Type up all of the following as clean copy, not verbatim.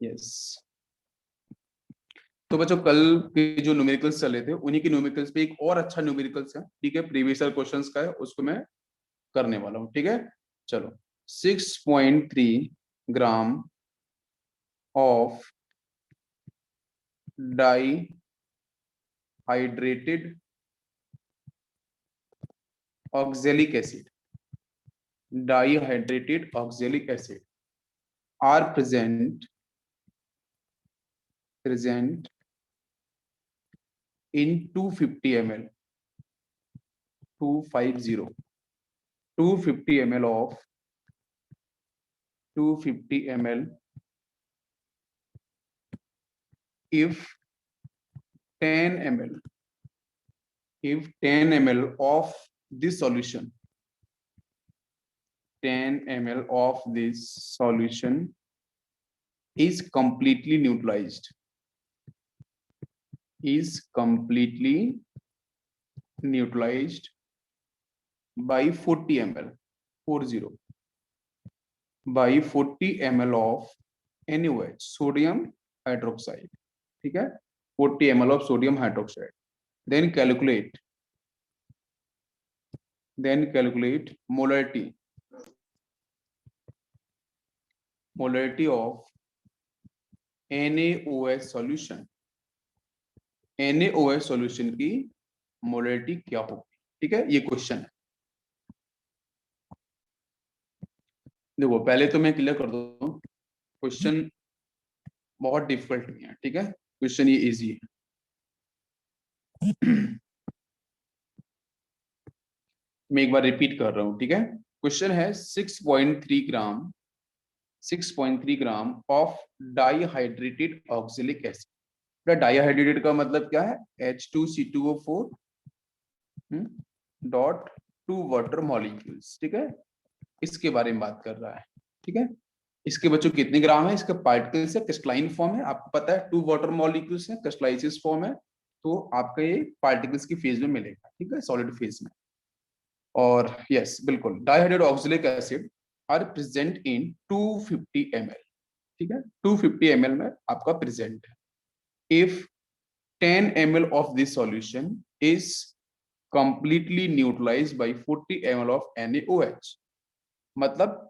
Yes. तो बच्चों कल के जो न्यूमेरिकल्स चले थे उन्हीं के न्यूमेरिकल्स पे एक और अच्छा न्यूमेरिकल्स है, ठीक है, प्रीवियस ईयर क्वेश्चंस का है, उसको मैं करने वाला हूँ, ठीक है। चलो, 6.3 gram of dihydrated oxalic acid, dihydrated oxalic acid are present in 250 ml, 250 250 ml of 250 ml if 10 ml if 10 ml of this solution 10 ml of this solution is completely neutralized by 40 ml 40 by 40 ml of NaOH, sodium hydroxide, ठीक है, 40 ml of sodium hydroxide. Then calculate molarity of NaOH solution. NaOH solution की molarity क्या होगी, ठीक है, ये question है। देखो पहले तो मैं क्लियर कर दूं, क्वेश्चन बहुत डिफिकल्ट नहीं है, ठीक है, क्वेश्चन ये इजी है। मैं एक बार रिपीट कर रहा हूं, ठीक है। क्वेश्चन है 6.3 ग्राम ऑफ डाईहाइड्रेटेड ऑक्जेलिक एसिड। डाईहाइड्रेटेड का मतलब क्या है, H2C2O4 डॉट 2 वाटर मॉलिक्यूल्स, ठीक है, इसके बारे में बात कर रहा है, ठीक है। इसके बच्चों कितने ग्राम है, इसका पार्टिकल्स है, क्रिस्टलाइन फॉर्म है, आपको पता है 2 वाटर मॉलिक्यूल्स है, क्रिस्टलाइसिस फॉर्म है, तो आपका ये पार्टिकल्स की फेज में मिलेगा, ठीक है, सॉलिड फेज में। और यस बिल्कुल, dihydrate oxalic acid are present in 250 ml, ठीक है, 250 ml में आपका प्रेजेंट है। If 10 ml of this solution is completely neutralised by 40 ml of NaOH, मतलब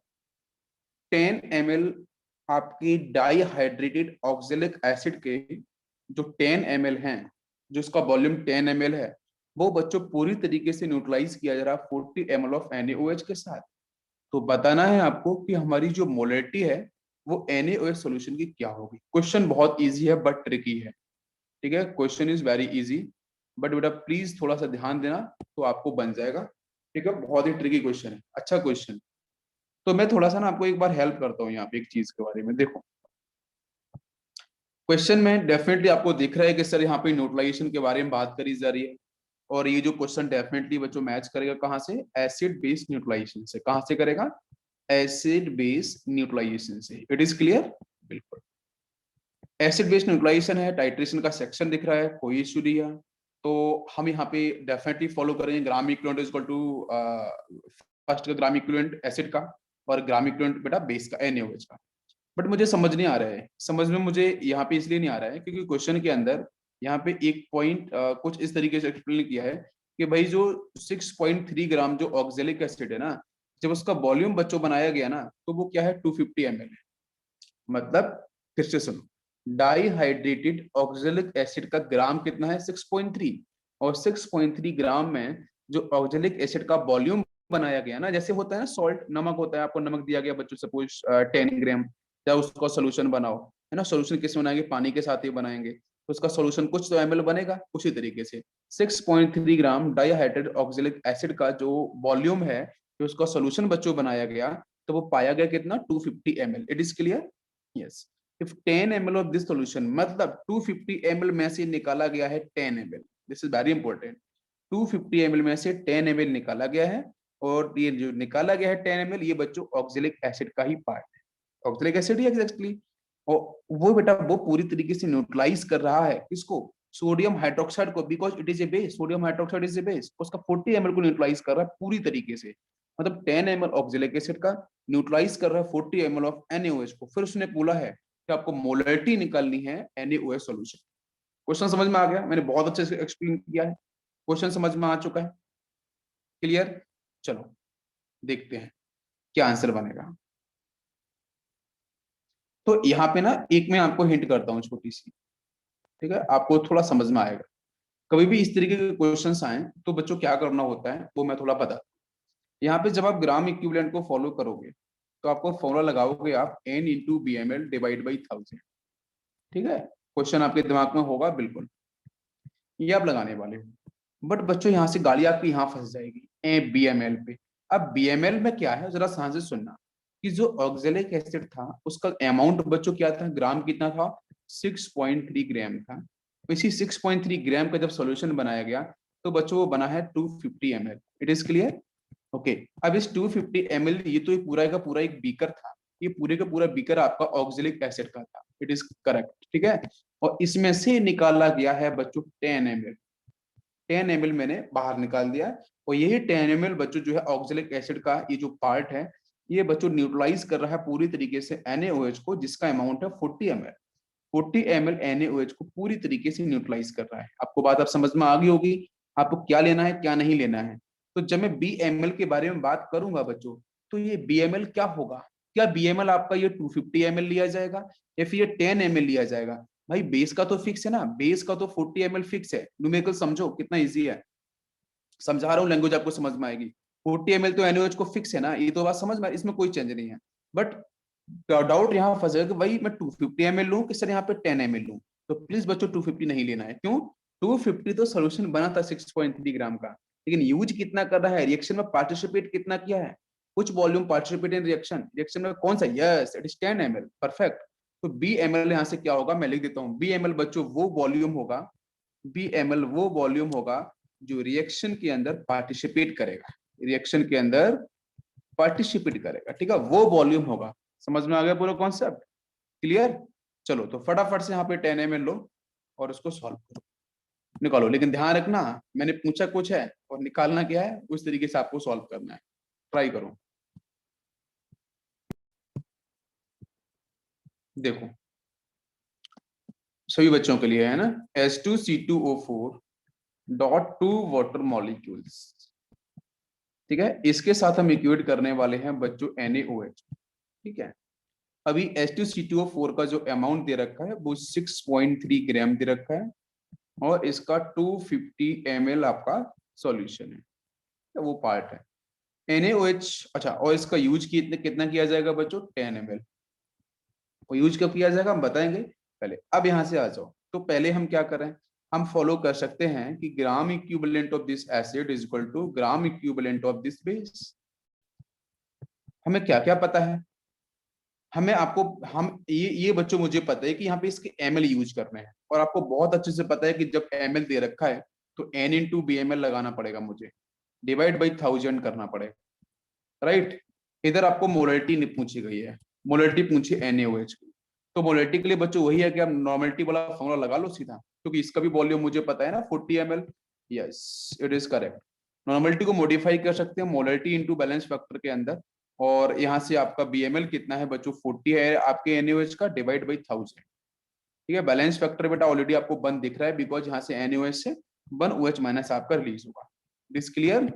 10 ml आपकी डाईहाइड्रेटेड ऑक्जेलिक एसिड के जो 10 ml हैं, जो उसका वॉल्यूम 10 ml है, वो बच्चों पूरी तरीके से न्यूट्रलाइज किया जा रहा है 40 ml ऑफ NaOH के साथ। तो बताना है आपको कि हमारी जो मोलरिटी है वो NaOH सॉल्यूशन की क्या होगी। क्वेश्चन बहुत इजी है बट ट्रिकी है, ठीक है, question is very easy, but बेटा प्लीज थोड़ा सा ध्यान देना तो आपको बन जाएगा, ठीक है, बहुत ही ट्रिकी क्वेश्चन है, अच्छा क्वेश्चन। तो मैं थोड़ा सा ना आपको एक बार हेल्प करता हूँ यहाँ पे एक चीज के बारे में। देखो क्वेश्चन में डेफिनेटली आपको दिख रहा है कि सर यहाँ पे न्यूट्रलाइजेशन के बारे में बात करी जा रही है, और ये जो क्वेश्चन डेफिनेटली बच्चों मैच करेगा कहाँ से, एसिड बेस न्यूट्रलाइजेशन से। कहाँ से करेगा, एसिड बेस न्यूट्रलाइजेशन से। इट इज क्लियर, बिल्कुल। एसिड बेस न्यूट्रलाइजेशन है, टाइट्रेशन का सेक्शन दिख रहा है, कोई इश्यू नहीं है। तो हम यहाँ पे डेफिनेटली फॉलो करेंगे gram equivalent is equal to first का ग्राम इक्विवेलेंट एसिड का, और ग्राम इक्विवेलेंट बेटा बेस का NaOH का। बट मुझे समझ नहीं आ रहा है, समझ में मुझे यहाँ पे इसलिए नहीं आ रहा है क्योंकि क्वेश्चन के अंदर यहाँ पे एक पॉइंट कुछ इस तरीके से एक्सप्लेन किया है कि भाई जो 6.3 ग्राम जो ऑक्जेलिक एसिड है ना, जब उसका वॉल्यूम बच्चों बनाया गया ना, तो वो क्या है 250 ml है। मतलब फिर से सुनो, डाईहाइड्रेटेड ऑक्जेलिक एसिड का ग्राम कितना है 6.3, और 6.3 ग्राम में जो ऑक्जेलिक एसिड का वॉल्यूम बनाया गया ना, जैसे होता है ना सॉल्ट, नमक होता है, आपको नमक दिया गया बच्चों सपोज 10 ग्राम, या उसका सोल्यूशन बनाओ, है ना, सोल्यूशन किस बनाएंगे, पानी के साथ ही बनाएंगे, तो उसका सोल्यूशन कुछ तो ml बनेगा, उसी तरीके से 6.3 ग्राम डाईहाइड्रेटेड ऑक्जेलिक एसिड का जो वॉल्यूम है, जो उसका सोल्यूशन बच्चों बनाया गया, तो वो पाया गया कितना 250 ml। It is clear, yes. If 10 ml of this solution, मतलब 250 ml में से निकाला गया है 10 ml, this is very important, 250 ml में से 10 ml निकाला गया है, और ये जो निकाला गया है 10 ml, ये बच्चों ऑक्जेलिक एसिड का ही पार्ट है, ऑक्जेलिक एसिड ही एक्चुअली। और वो बेटा वो पूरी तरीके से न्यूट्रलाइज कर रहा है किसको, सोडियम हाइड्रोक्साइड को, because it is a base, sodium hydroxide is a base, उसका 40 ml को न्यूट्रलाइज कर रहा है पूरी तरीके से। मतलब 10 ml ऑक्जेलिक एसिड का न्यूट्रलाइज कर रहा है 40 ml ऑफ NaOH को। फिर उसने बोला है कि आपको मोलरिटी निकालनी है NaOH सॉल्यूशन। क्वेश्चन समझ में आ गया? मैंने बहुत अच्छे से एक्सप्लेन किया है, क्वेश्चन समझ में आ चुका है, क्लियर? चलो देखते हैं क्या आंसर बनेगा। तो यहाँ पे ना एक मैं आपको हिंट करता हूँ छोटी सी, ठीक है, आपको थोड़ा समझ में आएगा। कभी भी इस तरीके के क्वेश्चंस आए तो बच्चों क्या करना होता है वो मैं थोड़ा बता। यहाँ पे जब आप ग्राम इक्विवेलेंट को फॉलो करोगे तो आपको फॉर्मूला लगाओगे आप N into BML divide by 1000, ठीक है? क्वेश्चन आपके दिमाग में होगा बिल्कुल, ये आप लगाने वाले हो। बट बच्चों यहाँ से गाड़ी आपकी यहाँ फंस जाएगी BML पे। अब BML में क्या है जरा ध्यान से सुनना, कि जो ऑक्जेलिक एसिड था उसका अमाउंट बच्चों क्या था, ग्राम कितना था, 6.3 ग्राम था। इसी 6.3 ग्राम का जब सॉल्यूशन बनाया गया तो बच्चों वो बना है 250 ml। It is clear? Okay. अब इस 250 ml, ये तो पूरा का पूरा एक बीकर था, ये पूरे का पूरा बीकर आपका ऑक्जेलिक एसिड का था। इट इज करेक्ट, ठीक है? और इसमें से निकाला गया है बच्चों 10 ml। 10 ml मैंने बाहर निकाल दिया। और यही 10 ml बच्चों जो है ऑक्जेलिक एसिड का ये जो पार्ट है, ये बच्चों न्यूट्रलाइज कर रहा है पूरी तरीके से NaOH को, जिसका अमाउंट है 40 ml। 40 ml NaOH को पूरी तरीके से न्यूट्रलाइज कर रहा है। आपको बात अब समझ में आ गई होगी आपको क्या लेना है क्या नहीं लेना है। तो जब मैं BML के बारे में बात करूंगा बच्चों, तो ये BML क्या होगा? क्या BML आपका ये 250 ml लिया जाएगा या फिर ये 10 ml लिया जाएगा? भाई बेस का तो फिक्स है ना, बेस का तो 40 ml फिक्स है। न्यूमेरिकल समझो कितना इजी है, समझा रहा हूँ, लैंग्वेज आपको समझ में आएगी। 40 ml तो NaOH को फिक्स है ना, ये तो बात समझ में, इसमें कोई चेंज नहीं है। बट डाउट यहाँ फंसेगा कि भाई मैं 250 ml लूं कि सर यहाँ पे 10 ml लूं। तो प्लीज बच्चों 250 नहीं लेना है। क्यों? 250 तो सोल्यूशन बना था 6.3 ग्राम का, लेकिन यूज कितना कर रहा है, रिएक्शन में पार्टिसिपेट कितना किया है, कुछ volume participate in reaction, reaction में कौन सा, yes it is 10 ml, perfect. तो BML यहाँ से क्या होगा मैं लिख देता हूँ, BML बच्चों वो वॉल्यूम होगा, BML वो वॉल्यूम होगा जो रिएक्शन के अंदर पार्टिसिपेट करेगा, रिएक्शन के अंदर पार्टिसिपेट करेगा, ठीक है, वो वॉल्यूम होगा। समझ में आ गया पूरा कॉन्सेप्ट? क्लियर? चलो तो फटाफट से यहाँ पे 10 ml लो और उसको सॉल्व करो, निकालो। लेकिन ध्यान रखना मैंने पूछा कुछ है और निकालना क्या है, उस तरीके से आपको सॉल्व करना है। ट्राई करो। देखो सभी बच्चों के लिए है ना, H2C2O4 डॉट 2 वाटर मॉलिक्यूल्स, ठीक है, इसके साथ हम इक्वेट करने वाले हैं बच्चों NaOH, ठीक है। अभी H2C2O4 का जो अमाउंट दे रखा है वो 6.3 ग्राम दे रखा है और इसका 250 ml आपका सॉल्यूशन है, वो पार्ट है NaOH। अच्छा, और इसका यूज कितना किया जाएगा बच्चों, 10 ml। और यूज कब किया जाएगा हम बताएंगे पहले। अब यहां से आ जाओ, तो पहले हम क्या करें, हम फॉलो कर सकते हैं कि gram equivalent of this acid is equal to gram equivalent of this base. हमें क्या क्या पता है, हमें आपको हम ये बच्चों मुझे पता है कि यहाँ पे इसके ml यूज करने हैं, और आपको बहुत अच्छे से पता है कि जब ml दे रखा है तो N इंटू BML लगाना पड़ेगा, मुझे डिवाइड बाई 1000 करना पड़ेगा, राइट? इधर आपको मोलरिटी पूछी गई है, मोलरिटी पूछी NaOH की, तो मोलरिटी के लिए बच्चों वही है कि आप नॉर्मलिटी वाला फॉर्मूला लगा लो सीधा, क्योंकि इसका भी वॉल्यूम मुझे पता है ना 40 ml। Yes it is correct. Normality को मॉडिफाई कर सकते हैं मोलरिटी इंटू बैलेंस फैक्टर के अंदर, और यहाँ से आपका BML कितना है बच्चों 40 है आपके NaOH का, डिवाइड बाई 1000, ठीक है। बैलेंस फैक्टर बेटा ऑलरेडी आपको 1 दिख रहा है, बिकॉज यहाँ से NaOH से 1 OH माइनस आपका रिलीज होगा। This clear?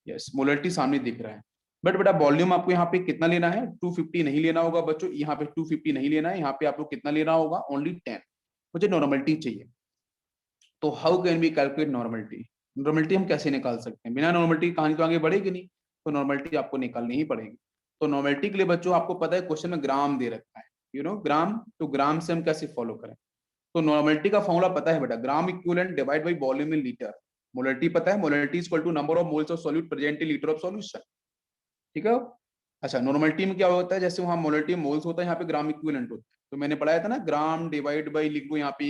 यस, मोलरिटी सामने दिख रहा है। बट बेटा वॉल्यूम आपको यहाँ पे कितना लेना है, 250 नहीं लेना होगा बच्चों, यहाँ पे 250 नहीं लेना है, यहाँ पे आपको कितना लेना होगा, ओनली 10। मुझे नॉर्मलिटी चाहिए। तो how can we calculate normality, normality हम कैसे निकाल सकते हैं, बिना नॉर्मलिटी कहानी तो आगे बढ़ेगी नहीं, तो नॉर्मलिटी आपको निकालनी ही पड़ेगी। तो नॉर्मलिटी के लिए बच्चों आपको पता है क्वेश्चन में ग्राम दे रखा है, यू नो ग्राम, तो ग्राम से हम कैसे फॉलो करें। तो नॉर्मलिटी का फॉर्मूला पता है बेटा, gram equivalent divide by volume in litre. Molarity पता है, molarity is equal to number of moles of solute present in litre of solution, ठीक है। अच्छा, नॉर्मलिटी में क्या होता है, जैसे वहां मोलरिटी मोल्स होता है, यहाँ पे ग्राम इक्विवेलेंट होता है, तो मैंने पढ़ाया था ना, ग्राम डिवाइड बाई लिख दो यहाँ पे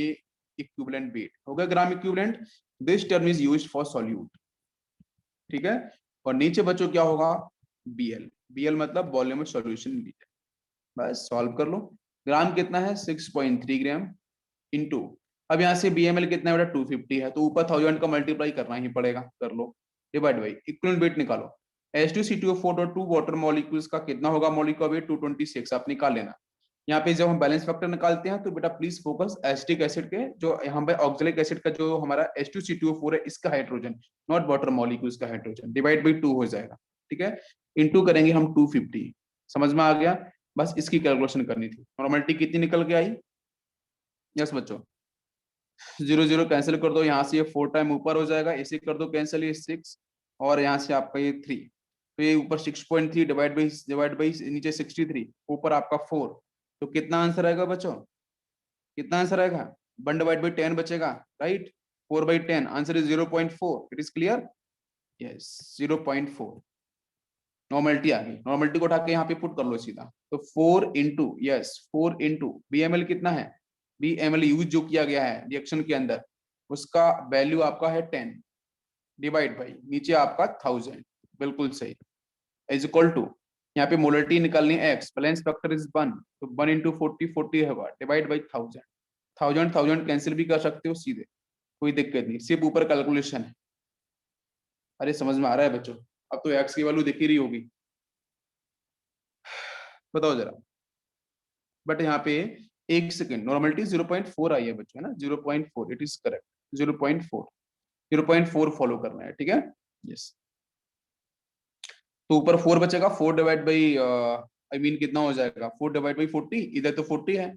इक्विवेलेंट वेट हो गया gram equivalent. This term is used for solute, ठीक है। और नीचे बच्चों क्या होगा, BL, BL मतलब volume of solution in litre. बस सॉल्व कर लो। ग्राम कितना है 6.3 ग्राम इंटू, अब यहाँ से BML कितना है बेटा 250 है, तो ऊपर 1000 का मल्टीप्लाई करना ही पड़ेगा, कर लो, डिवाइड बाई इक्विवेलेंट वेट निकालो। H2C2O4 और 2 वाटर मॉलिक्यूल्स का कितना होगा, मॉलिक्यूल वेट 226 आप निकाल लेना। यहाँ पे जब हम बैलेंस फैक्टर निकालते हैं तो बेटा प्लीज फोकस एसिटिक एसिड के, जो यहाँ पे ऑक्जेलिक एसिड का जो हमारा H2C2O4 है, इसका हाइड्रोजन, नॉट वाटर मॉलिक्यूल्स का हाइड्रोजन, डिवाइड बाई 2 हो जाएगा, ठीक है। इनटू करेंगे हम 250, समझ में आ गया। बस इसकी कैलकुलेशन करनी थी। नॉर्मलिटी कितनी निकल के आई? यस बच्चों, 0 0 कैंसिल कर दो, यहाँ से ये 4 टाइम ऊपर हो जाएगा, इसे कर दो कैंसिल, ये 6, और यहाँ से आपका ये 3, तो ये ऊपर 6.3 डिवाइड बाई नीचे 63, ऊपर आपका 4, तो कितना आंसर आएगा बच्चों? कितना आंसर आएगा? 1 डिवाइड बाई 10 बचेगा, right. 4/10, answer is 0.4। It is clear? Yes, 0.4। Normality आ गई, नॉर्मलिटी को उठा के यहाँ पे पुट कर लो सीधा, तो 4 इंटू, यस 4 इंटू BML कितना है? BML यूज जो किया गया है रिएक्शन के अंदर, उसका वैल्यू आपका है 10, डिवाइड बाई नीचे आपका 1000, बिल्कुल सही, इज इक्वल टू, यहाँ पे मोलरिटी निकालनी है x, बैलेंस फैक्टर इज 1, तो 1 इंटू 40 40 होगा, डिवाइड बाई 1000, 1000 कैंसिल भी कर सकते हो सीधे, कोई दिक्कत नहीं, सिर्फ ऊपर कैलकुलेशन है। अरे समझ में आ रहा है बच्चों? अब तो x की वैल्यू दिख ही रही होगी, बताओ जरा। बट यहाँ पे एक सेकेंड, नॉर्मलिटी 0.4 आई है बच्चों, है ना, 0.4, इट इज करेक्ट, 0.4, 0.4 फॉलो करना है, ठीक है। यस, तो ऊपर 4 बचेगा, 4 डिवाइड बाई आई मीन कितना हो जाएगा, 4 डिवाइड बाई 40, इधर तो 40 है,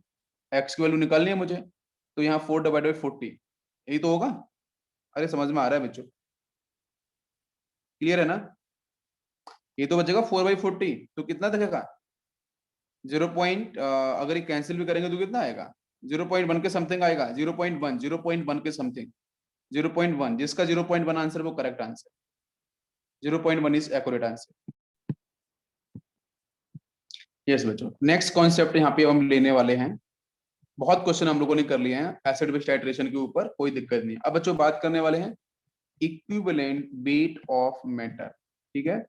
x की वैल्यू निकालनी है मुझे, तो यहाँ 4 डिवाइड बाई 40, यही तो होगा। अरे समझ में आ रहा है बच्चों? क्लियर है ना? ये तो बचेगा 4/40, तो कितना दिखेगा? 0 पॉइंट, अगर ये कैंसिल भी करेंगे तो कितना आएगा? 0.1 के समथिंग आएगा, 0.1, 0.1 के समथिंग, 0.1, जिसका 0.1 आंसर वो correct answer, 0.1 is accurate answer. Yes बच्चों, नेक्स्ट कॉन्सेप्ट यहाँ पे हम लेने वाले हैं, बहुत क्वेश्चन हम लोगों ने कर लिए हैं एसिड बेस टाइट्रेशन के ऊपर, कोई दिक्कत नहीं। अब बच्चों बात करने वाले हैं इक्विवेलेंट वेट ऑफ मैटर, ठीक है,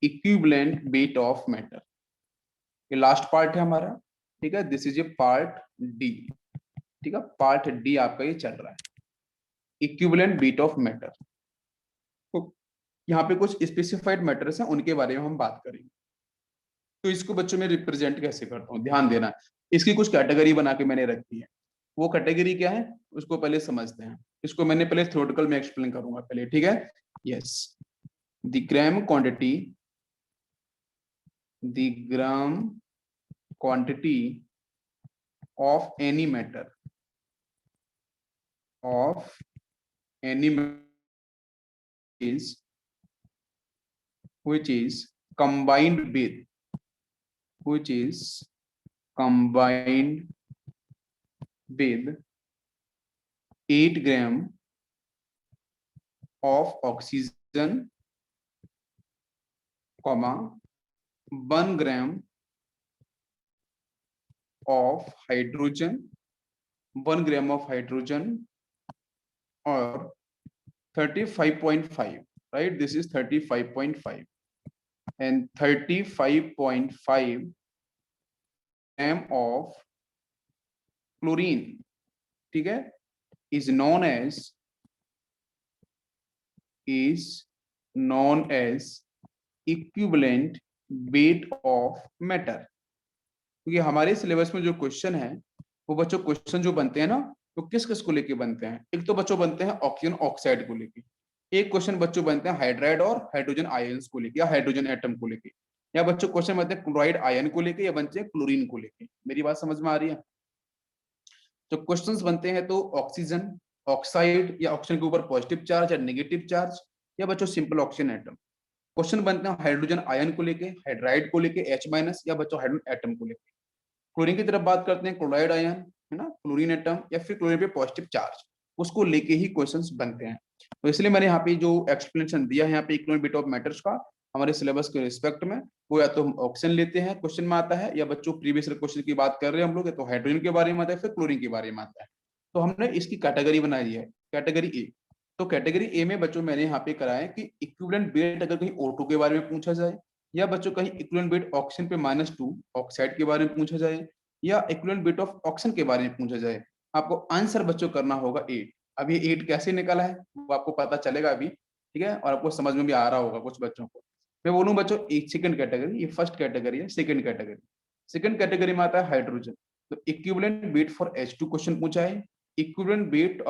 इक्विवेलेंट वेट ऑफ मैटर, ये लास्ट पार्ट है हमारा, ठीक है, this is a part D, ठीक है, पार्ट डी आपका ये चल रहा है, इक्विवेलेंट वेट ऑफ मैटर। तो यहाँ पे कुछ स्पेसिफाइड मैटर्स हैं, उनके बारे में हम बात करेंगे। तो इसको बच्चों में रिप्रेजेंट कैसे करता हूँ, ध्यान देना, इसकी कुछ कैटेगरी बना के मैंने रखी है। वो कैटेगरी क्या है उसको पहले समझते हैं, इसको मैंने पहले थ्योरेटिकल में एक्सप्लेन करूंगा पहले, ठीक है। Yes, the gram quantity, the gram quantity of any matter, of any is which is combined with, which is combined with 8 gram of oxygen, comma 1 gram of hydrogen, 1 gram of hydrogen, or 35.5, right, this is 35.5, and 35.5 gram of chlorine, ठीक है, is known as equivalent weight of matter। क्योंकि हमारे syllabus में जो question है वो बच्चों question जो बनते हैं ना, तो किस किस को लेके बनते हैं? एक तो बच्चों बनते हैं ऑक्सीजन ऑक्साइड को लेके, एक क्वेश्चन बच्चों बनते हैं हाइड्राइड और हाइड्रोजन आयंस को लेके या हाइड्रोजन एटम को लेके, या बच्चों क्वेश्चन बनते हैं क्लोराइड आयन को लेके या बनते हैं क्लोरीन को लेके। मेरी बात समझ में आ रही है? जो क्वेश्चंस बनते हैं तो ऑक्सीजन ऑक्साइड या ऑक्सीजन के ऊपर पॉजिटिव चार्ज या नेगेटिव चार्ज, या बच्चों सिंपल ऑक्सीजन एटम। क्वेश्चन बनते हैं हाइड्रोजन आयन को लेके, हाइड्राइड को लेके H- या बच्चों हाइड्रोजन एटम को लेके। क्लोरीन की तरफ बात करते हैं क्लोराइड आयन, है ना, क्लोरीन एटम, या फिर क्लोरीन पे पॉजिटिव चार्ज, उसको लेके ही क्वेश्चंस बनते हैं। तो इसलिए मैंने यहाँ पे जो एक्सप्लेनेशन दिया है यहाँ पे इकोनॉमिक बिट ऑफ मैटर्स का हमारे सिलेबस के रिस्पेक्ट में, वो या तो हम ऑक्सीजन लेते हैं क्वेश्चन में आता है, या बच्चों प्रीवियस क्वेश्चन की बात कर रहे हैं हम लोग, या तो हाइड्रोजन के बारे में आता है, फिर क्लोरीन के बारे में आता है। तो हमने इसकी कैटेगरी बनाई है, कैटेगरी ए। तो कैटेगरी ए में बच्चों मैंने यहाँ पे कराया कि इक्विवेलेंट वेट अगर कहीं O2 के बारे में पूछा जाए, या बच्चों कहीं इक्विवेलेंट वेट ऑक्सीजन पे -2 ऑक्साइड के बारे में पूछा जाए, या इक्विवेलेंट वेट ऑफ ऑक्सीजन के बारे में पूछा जाए, आपको आंसर बच्चों करना होगा 8। अब ये 8 कैसे निकला है वो आपको पता चलेगा अभी, ठीक है, और आपको समझ में भी आ रहा होगा कुछ बच्चों को। मैं बोलूं बच्चों, एक सेकंड कैटेगरी, ये फर्स्ट कैटेगरी है, सेकंड कैटेगरी, सेकंड कैटेगरी में आता है हाइड्रोजन। तो equivalent weight for H2 question पूछा है, equivalent weight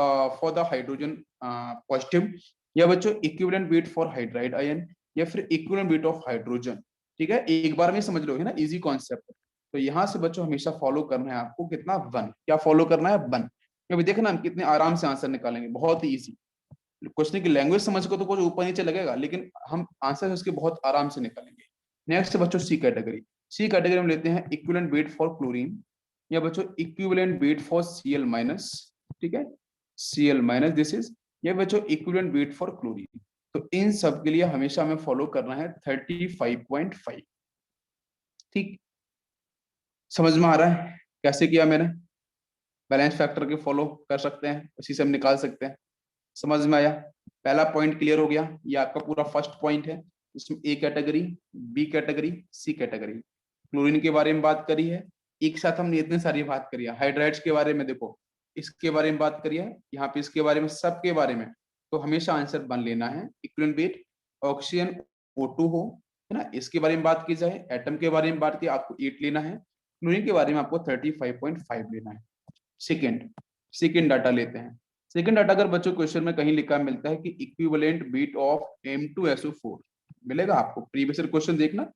for the hydrogen positive, या बच्चों equivalent weight for hydride ion, या फिर इक्विवेलेंट वेट ऑफ हाइड्रोजन। ठीक है, एक बार में समझ लो है ना, इजी कॉन्सेप्ट। तो यहाँ से बच्चों हमेशा फॉलो करना है आपको कितना, 1। क्या फॉलो करना है, 1। अभी देखना हम कितने आराम से आंसर निकालेंगे, बहुत ही इजी। क्वेश्चन की लैंग्वेज समझ को तो कुछ ऊपर नीचे लगेगा, लेकिन हम आंसर उसके बहुत आराम से निकालेंगे। नेक्स्ट बच्चों सी कैटेगरी। सी कैटेगरी में लेते हैं इक्विवेलेंट वेट फॉर क्लोरीन, या बच्चों equivalent weight for Cl minus. ठीक है, Cl माइनस दिस इज, या बच्चों इक्विवेलेंट वेट फॉर क्लोरीन। तो इन सब के लिए हमेशा हमें फॉलो करना है 35.5। ठीक, समझ में आ रहा है कैसे किया मैंने? बैलेंस फैक्टर के फॉलो कर सकते हैं, उसी से हम निकाल सकते हैं। समझ में आया? पहला पॉइंट क्लियर हो गया, ये आपका पूरा फर्स्ट पॉइंट है। इसमें A category, B category, C category. Chlorine के बारे में बात करी है, एक साथ हमने इतनी सारी बात करी है। हाइड्राइड्स के बारे में देखो, इसके बारे में बात करी है, यहाँ पे इसके बारे में, सबके बारे में। तो हमेशा आंसर बन लेना है इक्विवेलेंट वेट। ऑक्सीजन O2 हो, है ना, इसके बारे में बात की जाए, एटम के बारे में बात की, आपको 8 लेना है। क्लोरीन के बारे में आपको 35.5 लेना है। सेकेंड डाटा लेते हैं। सेकंड डाटा अगर बच्चों क्वेश्चन में कहीं लिखा मिलता है कि इक्विवेलेंट वेट ऑफ M2SO4 मिलेगा आपको, प्रीवियस क्वेश्चन देखना,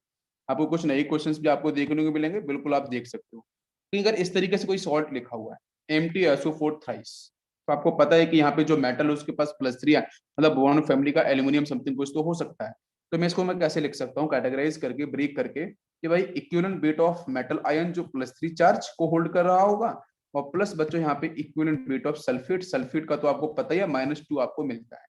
आपको कुछ नए क्वेश्चंस भी आपको देखने को मिलेंगे, बिल्कुल आप देख सकते हो। कि अगर इस तरीके से कोई सॉल्ट लिखा हुआ है M2SO4 थ्राइस, तो आपको पता है कि यहाँ पे जो मेटल है उसके पास +3 है, मतलब बोरॉन फैमिली का एल्यूमिनियम समथिंग कुछ तो हो सकता है। तो मैं इसको मैं कैसे लिख सकता हूँ, कैटेगराइज करके, ब्रेक करके, कि भाई equivalent weight of metal ion जो +3 चार्ज को होल्ड कर रहा होगा, और प्लस बच्चों यहाँ पे equivalent weight of sulphate. Sulphate का तो आपको पता ही है, -2 आपको मिलता है।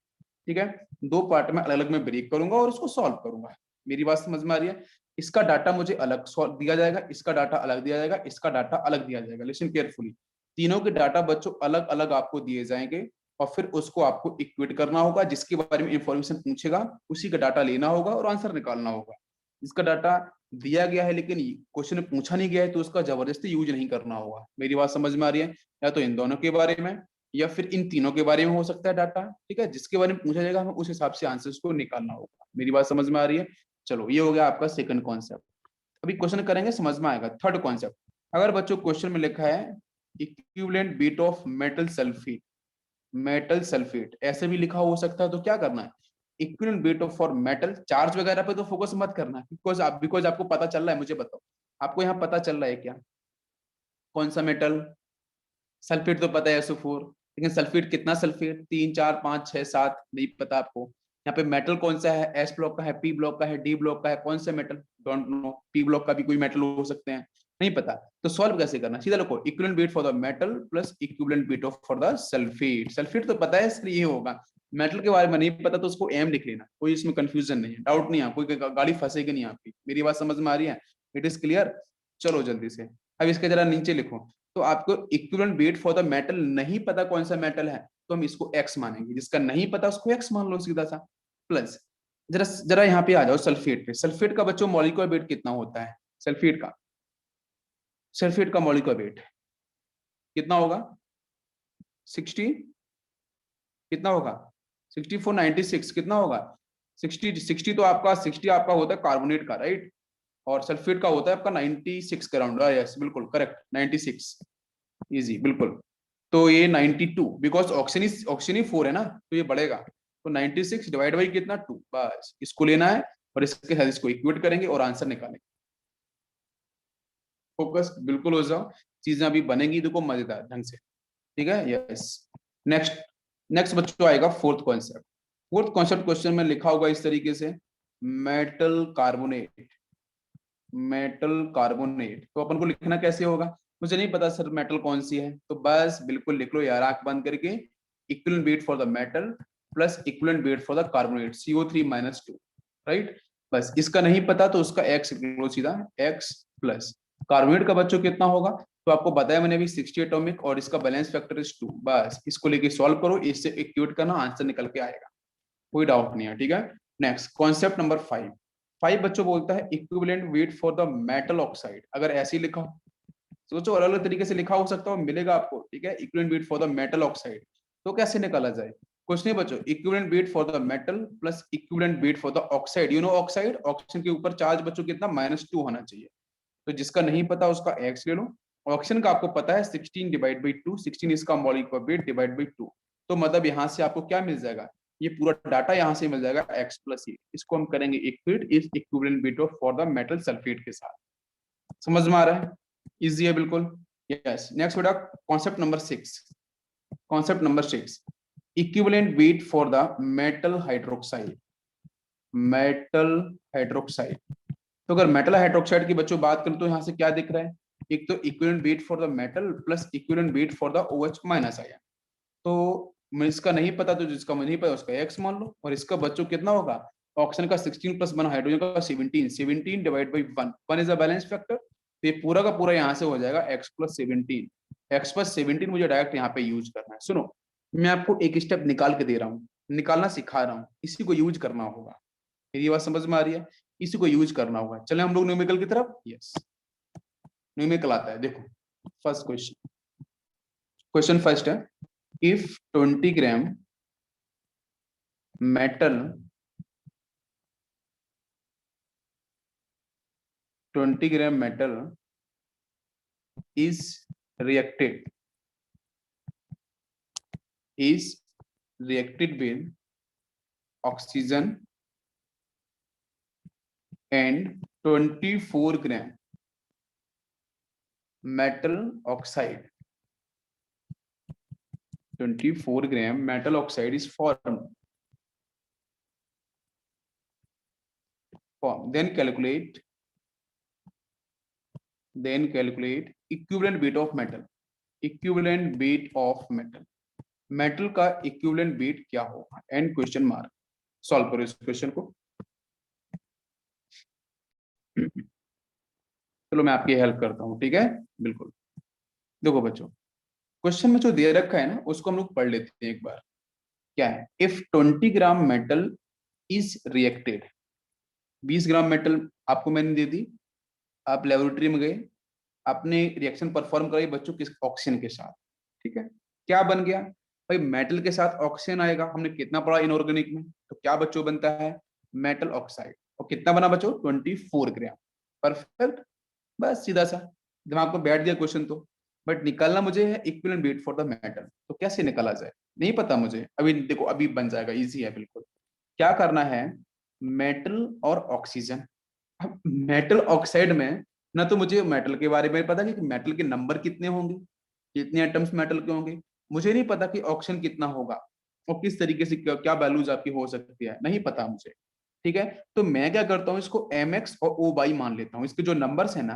ठीक है, दो पार्ट में अलग अलग में ब्रेक करूंगा और उसको सॉल्व करूंगा। मेरी बात समझ में आ रही है? इसका डाटा मुझे अलग दिया जाएगा, इसका डाटा अलग दिया जाएगा, इसका डाटा अलग दिया जाएगा। लिसन केयरफुली, तीनों के डाटा बच्चों अलग अलग आपको दिए जाएंगे, और फिर उसको आपको इक्वेट करना होगा। जिसके बारे में इंफॉर्मेशन पूछेगा उसी का डाटा लेना होगा और आंसर निकालना होगा। जिसका डाटा दिया गया है लेकिन क्वेश्चन में पूछा नहीं गया है, तो उसका जबरदस्ती यूज नहीं करना होगा। मेरी बात समझ में आ रही है? या तो इन दोनों के बारे में, या फिर इन तीनों के बारे में हो सकता है डाटा। ठीक है, जिसके बारे में पूछा जाएगा हमें उस हिसाब से आंसर्स को निकालना होगा। मेरी बात समझ में आ रही है? चलो, ये हो गया आपका सेकंड कॉन्सेप्ट। अभी क्वेश्चन करेंगे, समझ में आएगा। थर्ड कॉन्सेप्ट, अगर बच्चों क्वेश्चन में लिखा है equivalent weight of metal sulphate, metal sulphate ऐसे भी लिखा हो सकता है, तो क्या करना है, equivalent weight of for metal. Charge वगैरह पे तो फोकस मत करना, बिकॉज आपको पता चल रहा है। मुझे बताओ, आपको यहाँ पता चल रहा है क्या, कौन सा मेटल? सल्फेट तो पता है SO4, लेकिन सल्फेट कितना सल्फेट, 3 4 5 6 7 नहीं पता आपको। यहाँ पे मेटल कौन सा है, S ब्लॉक का है, P ब्लॉक का है, D ब्लॉक का है, कौन सा metal, don't know. P block का भी कोई मेटल हो सकते हैं, नहीं पता। तो सॉल्व कैसे करना, सीधा लिखो equivalent weight for the metal plus equivalent weight of for the sulphate. Sulphate तो पता है, इसलिए ये होगा। मेटल के बारे में नहीं पता तो उसको M लिख लेना, कोई इसमें कंफ्यूजन नहीं है, डाउट नहीं है, कोई गाड़ी फंसेगी नहीं आपकी। मेरी बात समझ में आ रही है? It is clear? चलो जल्दी से, अब इसके जरा नीचे लिखो। तो आपको equivalent weight for the metal नहीं पता कौन सा मेटल है, तो हम इसको X मानेंगे। जिसका नहीं पता उसको X मान लो सीधा सा। प्लस जरा जरा यहाँ पे आ जाओ सल्फेट पे। सल्फेट का बच्चों मॉलिक्यूलर वेट कितना होता है? सल्फेट का मॉलिक्यूलर वेट कितना होगा? 60, कितना होगा? 64, 96 कितना होगा? 60 तो आपका 60 आपका होता है कार्बोनेट का, राइट? और सल्फेट का होता है आपका 96 के अराउंड। यस बिल्कुल करेक्ट, 96। इजी, बिल्कुल। तो ये 92, बिकॉज ऑक्सीजन ही 4 है ना, तो ये बढ़ेगा। तो 96 डिवाइड बाई कितना, 2, बस इसको लेना है, और इसके साथ इसको इक्वेट करेंगे और आंसर निकालेंगे। फोकस बिल्कुल हो जाओ, चीजें अभी बनेंगी देखो मजेदार ढंग से। ठीक है, यस। नेक्स्ट नेक्स्ट बच्चों आएगा fourth concept. Fourth concept question में लिखा होगा इस तरीके से, मेटल कार्बोनेट। मेटल कार्बोनेट तो अपन को लिखना कैसे होगा? मुझे नहीं पता सर मेटल कौन सी है, तो बस बिल्कुल लिख लो यार आंख बंद करके, equivalent weight for the metal plus equivalent weight for the carbonate, CO3 - 2, right? बस इसका नहीं पता तो उसका X लिख लो सीधा, X प्लस कार्बोनेट का बच्चों कितना होगा, तो आपको बताया मैंने अभी 60 एटॉमिक, और इसका बैलेंस फैक्टर इज 2। बस इसको लेके सॉल्व करो, इससे इक्वेट करना, आंसर निकल के आएगा, कोई डाउट नहीं है। ठीक है, नेक्स्ट कॉन्सेप्ट नंबर 5 बच्चों बोलता है equivalent weight for the metal oxide. अगर ऐसे ही लिखा हो, सोचो अलग अलग तरीके से लिखा हो सकता हो, मिलेगा आपको। ठीक है, equivalent weight for the metal oxide, तो कैसे निकाला जाए? कुछ नहीं बच्चों, equivalent weight for the metal plus equivalent weight for the oxide. You know oxide, oxygen के ऊपर चार्ज बच्चों कितना, -2 होना चाहिए। तो जिसका नहीं पता उसका x ले लो। ऑक्सीजन का आपको पता है 16 डिवाइड बाई 2, 16 इसका मॉलिक्यूलर वेट डिवाइड बाई 2। तो मतलब यहाँ से आपको क्या मिल जाएगा, ये पूरा डाटा यहाँ से मिल जाएगा x प्लस ए। इसको हम करेंगे इक्विड is equivalent weight of for the metal sulphate के साथ। समझ में आ रहा है, इजी है बिल्कुल। यस, नेक्स्ट बेटा concept number 6। Concept number 6, equivalent weight for the metal hydroxide. Metal hydroxide, तो अगर मेटल हाइड्रोक्साइड की बच्चों बात करें तो यहाँ से क्या दिख रहा है, एक तो equivalent weight for the metal plus equivalent weight for the OH minus ion. तो इसका नहीं पता तो जिसका नहीं पता उसका x मान लो, और इसका बच्चों कितना होगा, ऑक्सीजन का 16 प्लस 1, हाइड्रोजन का 17, 17 divide by 1, 1 is a balance factor. तो ये पूरा का पूरा यहाँ से हो जाएगा x प्लस 17। x प्लस 17 मुझे डायरेक्ट यहाँ पे यूज करना है। सुनो, मैं आपको एक स्टेप निकाल के दे रहा हूँ, निकालना सिखा रहा हूँ, इसी को यूज करना होगा। मेरी बात समझ में आ रही है, इसी को यूज करना होगा। चले हम लोग न्यूमेरिकल की तरफ। यस, न्यूमेरिकल आता है, देखो फर्स्ट क्वेश्चन। क्वेश्चन फर्स्ट है, if 20 gram metal 20 gram metal is reacted with oxygen and 24 gram metal oxide. 24 gram metal oxide is formed. Then calculate equivalent weight of metal. Equivalent weight of metal. Metal का equivalent weight क्या होगा, and question mark. Solve करो इस question को। चलो मैं आपकी help करता हूँ, ठीक है, बिल्कुल। देखो बच्चों, क्वेश्चन में जो दे रखा है ना उसको हम लोग पढ़ लेते हैं एक बार। क्या है, if 20 gram metal is reacted, 20 gram metal आपको मैंने दे दी, आप लेबोरेटरी में गए, आपने रिएक्शन परफॉर्म कराई बच्चों किस, ऑक्सीजन के साथ, ठीक है। क्या बन गया भाई, मेटल के साथ ऑक्सीजन आएगा, हमने कितना पढ़ा इनऑर्गेनिक में, तो क्या बच्चों बनता है, मेटल ऑक्साइड। और कितना बना बच्चों, 24 ग्राम। परफेक्ट, बस सीधा सा दिमाग को बैठ गया क्वेश्चन तो। बट निकालना मुझे है equivalent weight for the metal, तो कैसे निकाला जाए, नहीं पता मुझे। अभी देखो, अभी बन जाएगा, इजी है बिल्कुल। क्या करना है, मेटल और ऑक्सीजन। अब मेटल ऑक्साइड में ना तो मुझे मेटल के बारे में पता कि मेटल के नंबर कितने होंगे, कितने एटम्स मेटल के होंगे, मुझे नहीं पता कि ऑक्सीजन कितना होगा और किस तरीके से क्या वैल्यूज आपकी हो सकती है, नहीं पता मुझे, ठीक है। तो मैं क्या करता हूँ, इसको mx और o बाई मान लेता हूँ। इसके जो नंबर्स है ना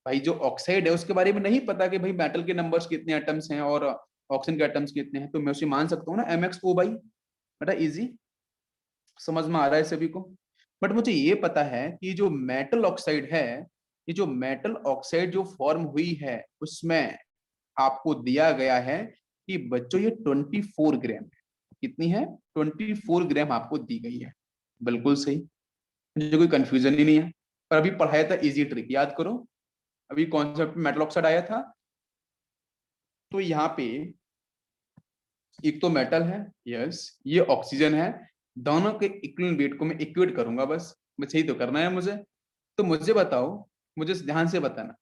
भाई, जो ऑक्साइड है उसके बारे में नहीं पता कि भाई मेटल के नंबर्स कितने एटम्स हैं और ऑक्सीजन के एटम्स कितने हैं, तो मैं उसे मान सकता हूँ ना mx o बाई। बेटा इजी, समझ में आ रहा है सभी को। बट मुझे ये पता है कि जो मेटल ऑक्साइड है, ये जो मेटल ऑक्साइड जो फॉर्म हुई है उसमें आपको दिया गया है कि बच्चों ये 24 ग्राम है। कितनी है, 24 ग्राम आपको दी गई है। बिल्कुल सही, मुझे कोई कंफ्यूजन ही नहीं है। पर अभी पढ़ाया था इजी ट्रिक, याद करो, अभी कॉन्सेप्ट मेटल ऑक्साइड आया था। तो यहाँ पे एक तो मेटल है, यस, ये ऑक्सीजन है, दोनों के इक्विवेलेंट वेट को मैं इक्वेट करूंगा, बस यही तो करना है मुझे। तो मुझे बताओ, मुझे ध्यान से बताना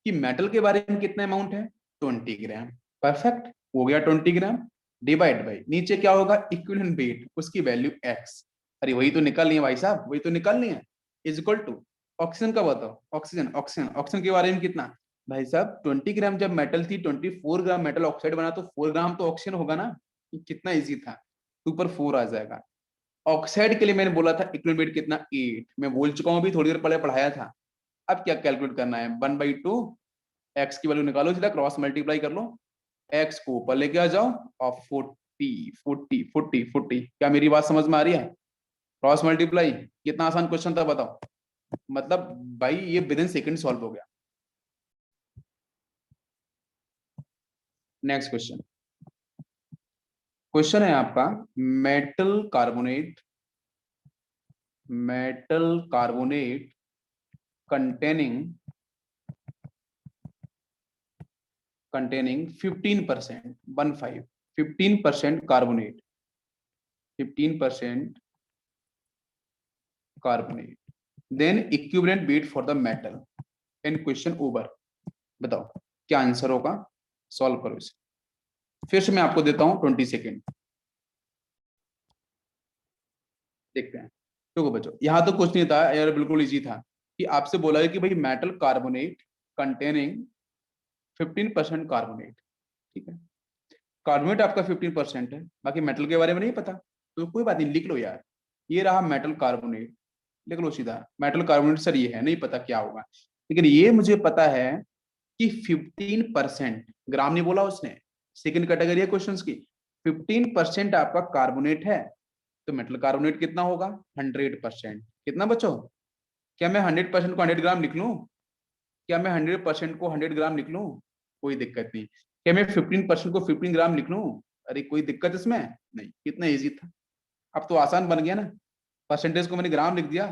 कि मेटल के बारे में कितना अमाउंट है, 20 ग्राम। परफेक्ट, हो गया 20 ग्राम डिवाइड बाई नीचे क्या होगा, इक्विवेलेंट वेट, उसकी वैल्यू x। अरे वही तो निकालनी है भाई साहब, वही तो निकालनी है। इज इक्वल टू ऑक्सीजन का बताओ, ऑक्सीजन ऑक्सीजन ऑक्सीजन के बारे में कितना, भाई साहब 20 ग्राम जब मेटल थी, 24 ग्राम मेटल ऑक्साइड बना, तो 4 ग्राम तो ऑक्सीजन होगा ना। कितना इजी था, ऊपर 4 आ जाएगा। ऑक्साइड के लिए मैंने बोला था इक्विवेलेंट वेट कितना, 8, मैं बोल चुका हूँ अभी थोड़ी देर पहले पढ़ाया था। अब क्या कैलकुलेट करना है, 1/2, एक्स की वैल्यू निकालो, सीधा क्रॉस मल्टीप्लाई कर लो, एक्स को ऊपर लेके आ जाओ और 40 क्या मेरी बात समझ में आ रही है, क्रॉस मल्टीप्लाई। कितना आसान क्वेश्चन था बताओ, मतलब भाई ये विद इन सेकंड सॉल्व हो गया। नेक्स्ट क्वेश्चन, क्वेश्चन है आपका, metal carbonate, metal carbonate containing 15%, 15% carbonate, 15% carbonate, then equivalent weight for the metal, and question over. बताओ क्या आंसर होगा, सॉल्व करो इसे। फिर से मैं आपको देता हूं 20 सेकेंड, देखते हैं। देखो बच्चों, यहाँ तो कुछ नहीं था यार, बिल्कुल इजी था कि आपसे बोला है कि भाई मेटल कार्बोनेट कंटेनिंग 15% कार्बोनेट, ठीक है। कार्बोनेट आपका 15% है, बाकी मेटल के बारे में नहीं पता, तो कोई बात नहीं, लिख लो यार। ये रहा मेटल कार्बोनेट, लिख लो सीधा मेटल कार्बोनेट। सर ये है नहीं पता क्या होगा, लेकिन ये मुझे पता है कि 15%, ग्राम नहीं बोला उसने, सेकंड कैटेगरी है क्वेश्चन की। 15% आपका कार्बोनेट है, तो मेटल कार्बोनेट कितना होगा, 100%। कितना बच्चों, क्या मैं 100% को 100 ग्राम लिख लूं, क्या मैं 100% को 100 ग्राम लिख लूं, कोई दिक्कत नहीं। क्या मैं 15% को 15 ग्राम लिख लूं, अरे कोई दिक्कत इसमें नहीं, कितना इजी था। अब तो आसान बन गया ना, परसेंटेज को मैंने ग्राम लिख दिया।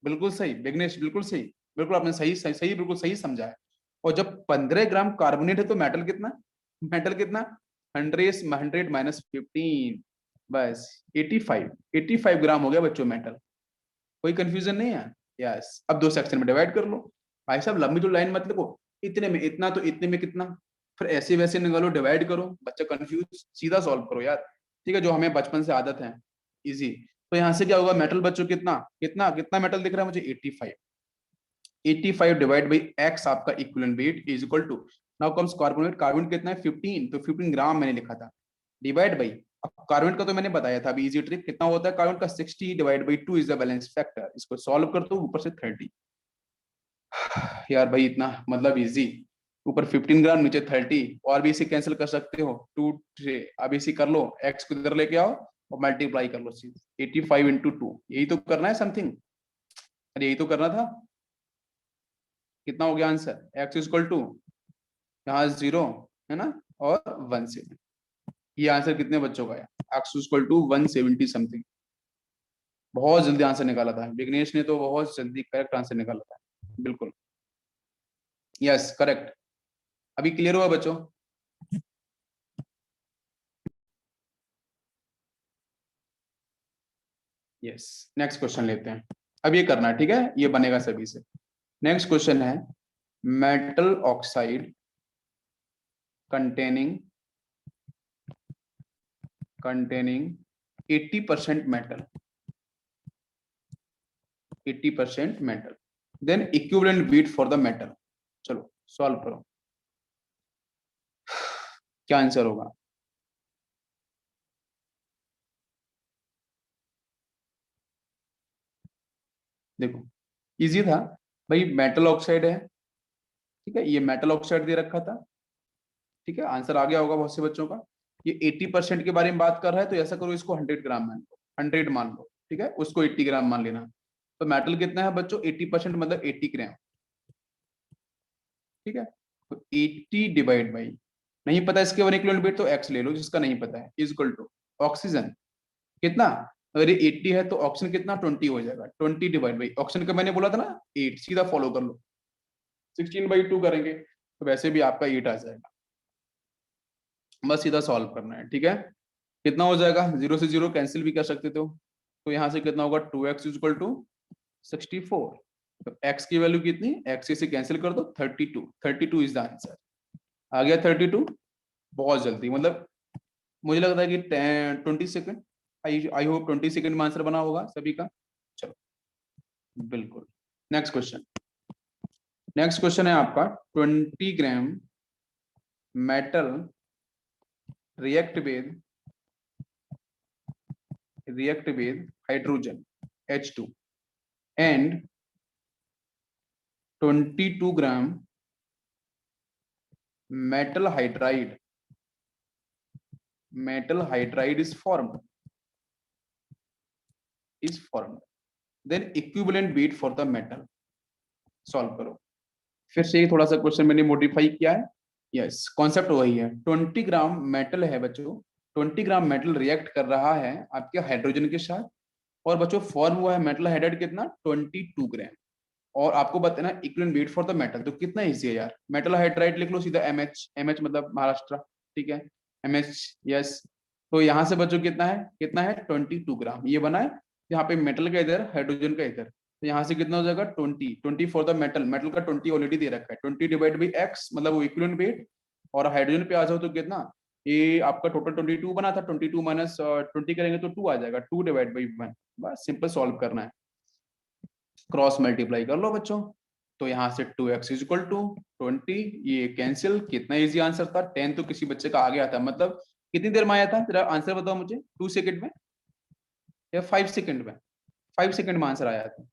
बिल्कुल सही विघ्नेश, बिल्कुल सही, बिल्कुल आपने सही सही, सही बिल्कुल सही समझा है। और जब 15 ग्राम कार्बोनेट है तो मेटल कितना, मेटल कितना, 100 - 15, बस 85 ग्राम हो गया बच्चों मेटल। कोई कंफ्यूजन नहीं है। यस, अब दो सेक्शन में डिवाइड कर लो। भाई साहब लंबी तो लाइन मत लिखो, इतने में इतना तो इतने में कितना, फिर ऐसे वैसे निकालो, डिवाइड करो, बच्चा कंफ्यूज, सीधा सॉल्व करो यार, ठीक है, जो हमें बचपन से आदत है, इजी। तो यहाँ से क्या होगा, मेटल बच्चों कितना कितना कितना मेटल दिख रहा है मुझे, 85। 85 डिवाइड बाई एक्स आपका equivalent weight is equal to, now comes carbonate, carbonate कितना है 15, तो 15 ग्राम मैंने लिखा था, डिवाइड बाई, अब कार्बोनेट का तो मैंने बताया था अभी, इजी ट्रिक कितना होता है कार्बोनेट का, 60 divide by 2 is the balance factor. इसको सॉल्व कर दो, ऊपर से 30। यार भाई इतना मतलब इजी, ऊपर 15 ग्राम नीचे 30, और भी इसे कैंसिल कर सकते हो, 2 से अब इसी कर लो, एक्स को इधर लेके आओ और मल्टीप्लाई कर लो, 85 इंटू 2, यही तो करना है समथिंग, अरे यही तो करना था। कितना हो गया आंसर, एक्स इक्वल टू, यहाँ 0 है ना, और 1 से, ये आंसर कितने बच्चों का है, एक्स इक्वल टू 170 समथिंग। बहुत जल्दी आंसर निकाला था विघ्नेश ने, तो बहुत जल्दी करेक्ट आंसर निकाला था, बिल्कुल। यस करेक्ट, अभी क्लियर हुआ बच्चों। यस, नेक्स्ट क्वेश्चन लेते हैं, अब ये करना है, ठीक है, ये बनेगा सभी से। नेक्स्ट क्वेश्चन है, metal oxide containing containing 80% metal, 80% metal, then equivalent weight for the metal. चलो सॉल्व करो, क्या आंसर होगा। देखो इजी था भाई, मेटल ऑक्साइड है, ठीक है, ये मेटल ऑक्साइड दे रखा था, ठीक है, आंसर आ गया होगा बहुत से बच्चों का। ये 80% के बारे में बात कर रहा है, तो ऐसा करो इसको 100 ग्राम मान लो, 100 मान लो, ठीक है, उसको 80 ग्राम मान लेना। तो मेटल कितना है बच्चों, 80% मतलब 80 ग्राम, ठीक है। तो 80 डिवाइड बाई, नहीं पता इसके वन इक्वल वेट, तो एक्स ले लो जिसका नहीं पता है, इज इक्वल टू ऑक्सीजन कितना, अगर ये 80 है तो ऑक्सीजन कितना 20 हो जाएगा, 20 डिवाइड बाई ऑक्सीजन का मैंने बोला था ना 8, सीधा फॉलो कर लो, 16/2 करेंगे तो वैसे भी आपका 8 आ जाएगा, बस सीधा सॉल्व करना है, ठीक है। कितना हो जाएगा, 0 से 0 कैंसिल भी कर सकते थे, तो यहाँ से कितना होगा, 2x इक्वल टू 64। तो x की वैल्यू कितनी, x से कैंसिल कर दो, 32, 32 इज द आंसर, आ गया 32। बहुत जल्दी, मतलब मुझे लगता है कि 20 सेकंड, आई होप 20 सेकंड में आंसर बना होगा सभी का। चलो बिल्कुल, नेक्स्ट क्वेश्चन, नेक्स्ट क्वेश्चन है आपका, 20 gram metal react with hydrogen H2 and 22 gram metal hydride is formed, then equivalent weight for the metal, solve करो। फिर से थोड़ा सा क्वेश्चन मैंने मॉडिफाई किया है, यस कॉन्सेप्ट वही है, 20 ग्राम मेटल है बच्चों, 20 ग्राम मेटल रिएक्ट कर रहा है आपके हाइड्रोजन के साथ, और बच्चों फॉर्म हुआ है मेटल हाइड्राइड कितना 22 ग्राम, और आपको बताना equivalent weight for the metal, तो कितना इजी है यार, मेटल हाइड्राइड लिख लो सीधा MH मतलब महाराष्ट्र, ठीक है, MH, यस। तो यहाँ से बच्चों कितना है 22 ग्राम, ये बना है, यहाँ पे मेटल का इधर हाइड्रोजन का इधर, तो यहाँ से कितना हो जाएगा 20, 20 फॉर द मेटल, मेटल का 20 ऑलरेडी दे रखा है, 20 डिवाइड बाई एक्स मतलब वो इक्विवेलेंट वेट। और हाइड्रोजन पे आ जाओ तो कितना, ये आपका टोटल 22 बना था, 22 माइनस 20 करेंगे तो 2 आ जाएगा, 2 डिवाइड बाई 1। बस सिंपल सॉल्व करना है, क्रॉस मल्टीप्लाई कर लो बच्चों। तो यहाँ से 2x इज इक्वल टू 20, ये कैंसिल, कितना इजी आंसर था, 10 तो किसी बच्चे का आ गया था, मतलब कितनी देर में आया था तेरा आंसर बताओ मुझे, 2 सेकंड में या 5 सेकंड में? 5 सेकंड में आंसर आया था।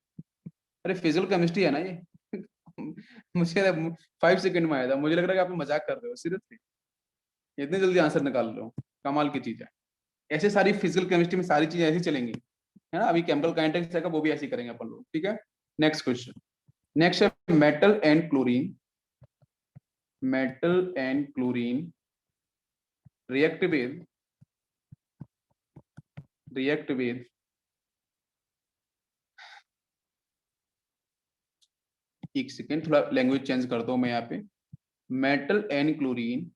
अरे फिजिकल केमिस्ट्री है ना ये मुझे 5 सेकंड में आया था, मुझे लग रहा है कि आप मजाक कर रहे हो, सीरियसली इतनी जल्दी आंसर निकाल रहे हो, कमाल की चीज है। ऐसे सारी फिजिकल केमिस्ट्री में सारी चीजें ऐसी चलेंगी, है ना। अभी केमिकल काइनेटिक्स है वो भी ऐसी करेंगे अपन लोग, ठीक है। नेक्स्ट क्वेश्चन, नेक्स्ट है metal and chlorine, metal and chlorine react with एक सेकेंड, थोड़ा लैंग्वेज चेंज करता हूं मैं यहाँ पे। Metal and chlorine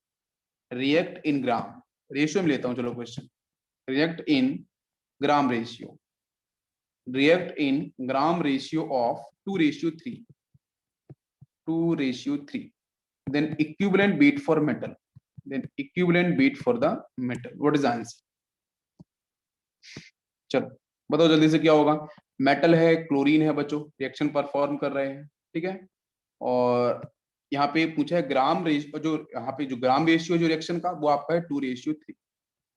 react in gram ratio में लेता हूं, चलो question, react in gram ratio, react in gram ratio of 2:3, 2:3, then equivalent beat for metal, then equivalent beat for the metal, what is the answer? चलो बताओ जल्दी से क्या होगा। मेटल है, क्लोरीन है बच्चों, रिएक्शन परफॉर्म कर रहे हैं, ठीक है। और यहाँ पे पूछा है ग्राम रेशियो, जो यहाँ पे जो ग्राम रेशियो जो रिएक्शन का वो आपका है 2:3,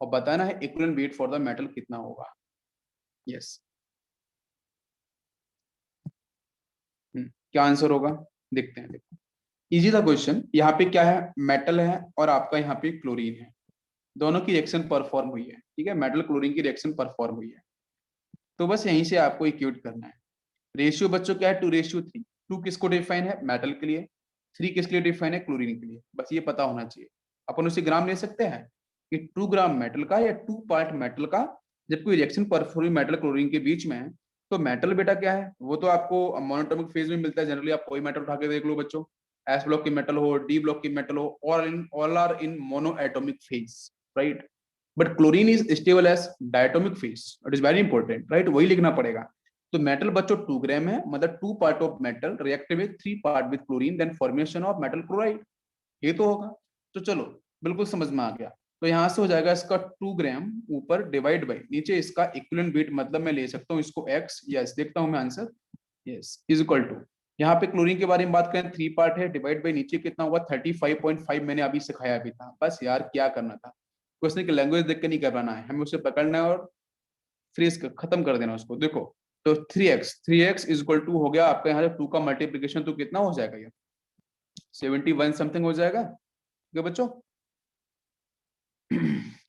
और बताना है equivalent weight for the metal कितना होगा। यस, क्या आंसर होगा देखते हैं, देखो इजी था क्वेश्चन। यहाँ पे क्या है, मेटल है और आपका यहाँ पे क्लोरीन है, दोनों की रिएक्शन परफॉर्म हुई है, ठीक है, मेटल क्लोरीन की रिएक्शन परफॉर्म हुई है। तो बस यहीं से आपको इक्वेट करना है। रेशियो बच्चों क्या है, 2:3, 2 किसको डिफाइन है, मेटल के लिए, 3 किसके लिए डिफाइन है, क्लोरीन के लिए, बस ये पता होना चाहिए। अपन उसे ग्राम ले सकते हैं कि 2 ग्राम मेटल का या 2 पार्ट मेटल का, जब कोई रिएक्शन परफॉर्म मेटल क्लोरीन के बीच में है, तो मेटल बेटा क्या है, वो तो आपको मोनोटॉमिक फेज में मिलता है जनरली। आप कोई मेटल उठा के देख लो बच्चों, एस ब्लॉक की मेटल हो, डी ब्लॉक की मेटल हो, all are in mono atomic phase, right. But chlorine is stable as diatomic phase, it is very important, right, वही लिखना पड़ेगा। तो मेटल बच्चों 2 ग्राम है, मतलब 2 part of metal react with 3 part with chlorine, then formation of metal chloride, ये तो होगा। तो चलो बिल्कुल समझ में आ गया। तो यहाँ से हो जाएगा इसका 2 ग्राम ऊपर डिवाइड बाई नीचे इसका इक्विवेलेंट वेट, मतलब मैं ले सकता हूँ इसको x, यस देखता हूँ मैं answer, yes is equal to, यहाँ पे क्लोरीन के बारे में बात करें 3 पार्ट है, डिवाइड बाई नीचे कितना हुआ 35.5, मैंने अभी सिखाया भी था। बस यार क्या करना था, क्वेश्चन की लैंग्वेज देख के नहीं करना है, हमें उसे पकड़ना है और फ्रीज खत्म कर देना उसको। देखो तो 3x इज इक्वल टू हो गया आपका, यहाँ से 2 का मल्टीप्लीकेशन तो कितना हो जाएगा, ये 71 समथिंग हो जाएगा, ठीक है बच्चों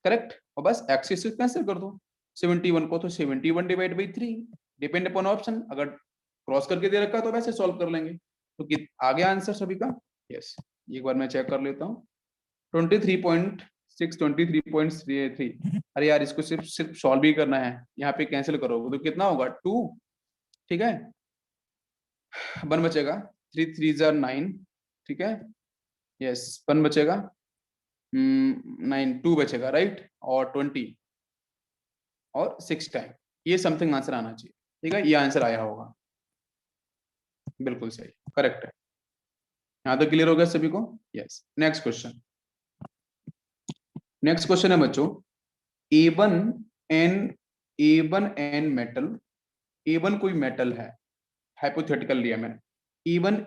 करेक्ट। और बस एक्सिस से कैंसिल कर दो 71 को, तो 71 divide by 3, depend upon option, अगर क्रॉस करके दे रखा है तो वैसे सॉल्व कर लेंगे। तो कि आ गया आंसर सभी का, यस एक बार मैं चेक कर लेता हूँ, 23.6, 23.3। अरे यार इसको सिर्फ सिर्फ सॉल्व ही करना है, यहाँ पे कैंसिल करोगे तो कितना होगा 2, ठीक है, 1 बचेगा, 3 3 जार 9, ठीक है, यस 1 बचेगा, 9 2 बचेगा, राइट, और 20 और 6 टाइम, ये समथिंग आंसर आना चाहिए, ठीक है, ये आंसर आया होगा, बिल्कुल सही, करेक्ट है। यहाँ तो क्लियर हो गया सभी को, yes. Next question, next question है बच्चों, A1 N A1 metal, A1 कोई मेटल है, हाइपोथेटिकल लिया मैंने, A1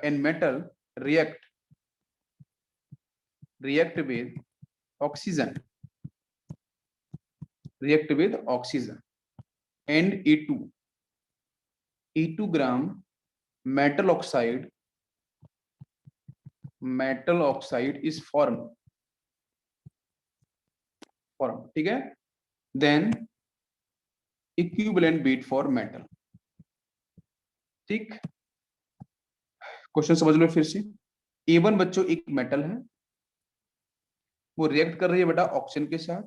an metal react with oxygen, react with oxygen and E2 gram metal oxide is formed, ठीक है, then equivalent weight for metal, ठीक। Question समझ लो फिर से, A1 बच्चों एक मेटल है, वो रिएक्ट कर रही है बेटा ऑक्सीजन के साथ,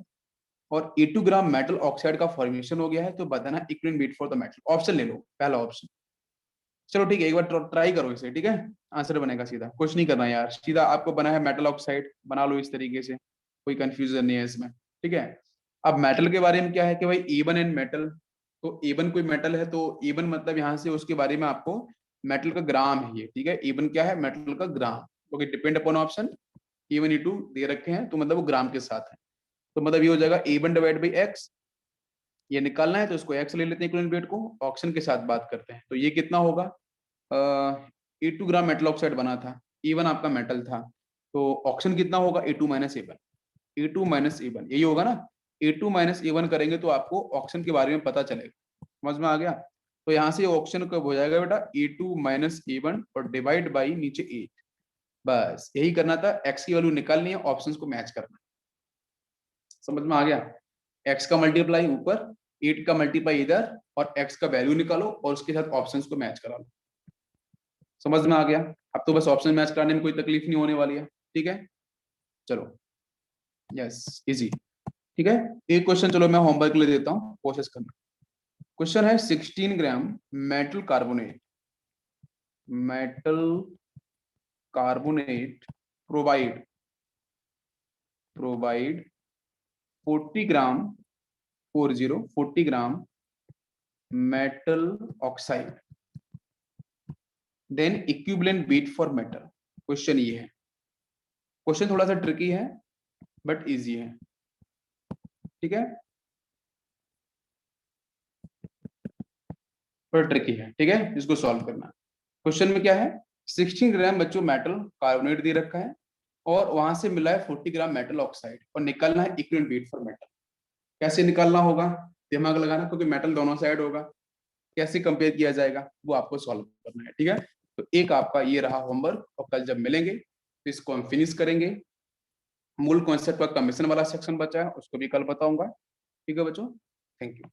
और E2 ग्राम मेटल ऑक्साइड का फॉर्मेशन हो गया है, तो बताना equivalent weight for the metal. Option ले लो, पहला ऑप्शन, चलो ठीक है एक बार ट्राई करो इसे, ठीक है, आंसर बनेगा सीधा, कुछ नहीं करना यार, सीधा आपको बना है मेटल ऑक्साइड, बना लो इस तरीके से, कोई कंफ्यूजन नहीं है इसमें, ठीक है। अब मेटल के बारे में क्या है कि भाई E1 एन मेटल, तो एवन कोई मेटल है तो एवन मतलब यहाँ से उसके बारे में आपको मेटल का ग्राम है ये, ठीक है। एवन क्या है, मेटल का gram. Okay, depend upon option एवन ई टू दे रखे हैं तो मतलब वो ग्राम के साथ है। तो मतलब ये हो जाएगा एवन डिवाइड बाई एक्स, ये निकालना है तो इसको एक्स ले लेते हैं इक्विवेलेंट वेट को, ऑक्सीजन के साथ बात करते हैं तो ये कितना होगा, 82 ग्राम मेटल ऑक्साइड बना था, E1 आपका मेटल था, तो ऑक्सीजन कितना होगा, A2 minus A1, A2 minus A1 यही होगा ना। A2 माइनस A1 करेंगे तो आपको ऑक्सीजन के बारे में पता चलेगा, समझ में आ गया। तो यहाँ से ऑक्सीजन कब हो जाएगा बेटा, A2 माइनस A1 और डिवाइड बाई नीचे 8, बस यही करना था, एक्स की वैल्यू निकालनी है, ऑप्शंस को मैच करना है, समझ में आ गया। एक्स का मल्टीप्लाई ऊपर, 8 का मल्टीप्लाई इधर, और एक्स का वैल्यू निकालो और उसके साथ ऑप्शंस को मैच करा लो, समझ में आ गया। अब तो बस ऑप्शन मैच कराने में कोई तकलीफ नहीं होने वाली है, ठीक है। चलो, यस इजी, ठीक है। एक क्वेश्चन चलो मैं होमवर्क के लिए देता हूँ, कोशिश करना। क्वेश्चन है 16 gram metal carbonate, metal carbonate provide 40 gram 40 gram metal oxide, then equivalent weight for metal. Question ये है, क्वेश्चन थोड़ा सा ट्रिकी है बट इजी है, ठीक है, थोड़ा ट्रिकी है, ठीक है, इसको सॉल्व करना। क्वेश्चन में क्या है, 16 ग्राम बच्चों मेटल कार्बोनेट दे रखा है और वहां से मिला है 40 ग्राम मेटल ऑक्साइड और निकालना है इक्विवेलेंट वेट फॉर मेटल। कैसे निकालना होगा, दिमाग लगाना, क्योंकि मेटल दोनों साइड होगा, कैसे कंपेयर किया जाएगा वो आपको सॉल्व करना है, ठीक है। तो एक आपका ये रहा होमवर्क, और कल जब मिलेंगे तो इसको हम फिनिश करेंगे। मूल कॉन्सेप्ट का कमीशन वाला सेक्शन बचा है, उसको भी कल बताऊंगा, ठीक है बच्चों, थैंक यू।